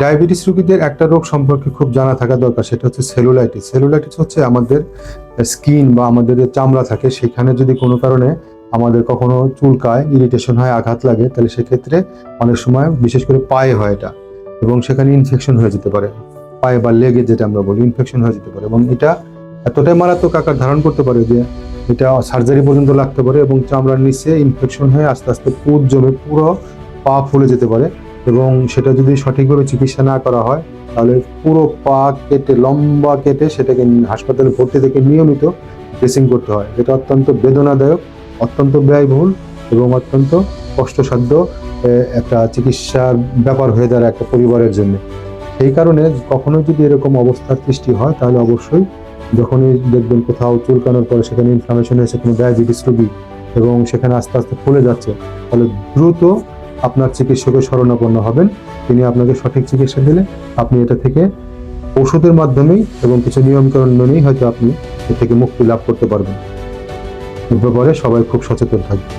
Diabetes রোগীদের একটা রোগ সম্পর্কে খুব জানা থাকা দরকার, সেটা হচ্ছে সেলুলাইটিস। সেলুলাইটিস হচ্ছে আমাদের স্কিন বা আমাদের যে চামড়া থাকে সেখানে যদি কোনো কারণে আমাদের কখনো চুলকায়, ইরিটেশন হয়, আঘাত লাগে, তাহলে সেক্ষেত্রে অনেক সময় বিশেষ করে পায়ে হয় এটা, এবং সেখানে ইনফেকশন হয়ে যেতে পারে। পায়ে বা লেগে যেটা আমরা বলি, ইনফেকশন হয়ে যেতে পারে, এবং এটা এতটাই মারাত্মক আকার ধারণ করতে পারে যে এটা সার্জারি পর্যন্ত লাগতে পারে, এবং চামড়ার নিচে ইনফেকশন হয়ে আস্তে আস্তে পুঁজ জমে পুরো পা ফুলে যেতে পারে। এবং সেটা যদি সঠিকভাবে চিকিৎসা না করা হয় তাহলে পুরো পা কেটে, লম্বা কেটে সেটাকে হাসপাতালে ভর্তি থেকে নিয়মিত ড্রেসিং করতে হয়, যেটা অত্যন্ত বেদনাদায়ক, অত্যন্ত ব্যয়বহুল এবং অত্যন্ত কষ্টসাধ্য একটা চিকিৎসার ব্যাপার হয়ে দাঁড়ায় একটা পরিবারের জন্য। সেই কারণে কখনো যদি এরকম অবস্থার সৃষ্টি হয় তাহলে অবশ্যই, যখনই দেখবেন কোথাও চুলকানোর পরে সেখানে ইনফ্লামেশন হয়েছে কোনো ডায়াবেটিস রোগী এবং সেখানে আস্তে আস্তে ফুলে যাচ্ছে, তাহলে দ্রুত আপনার চিকিৎসকের শরণাপন্ন হবেন। তিনি আপনাকে সঠিক চিকিৎসা দিলে আপনি এটা থেকে ওষুধের মাধ্যমেই এবং কিছু নিয়মকানুন মেনেই হয়তো আপনি এ থেকে মুক্তি লাভ করতে পারবেন। এ ব্যাপারে সবাই খুব সচেতন থাকবে।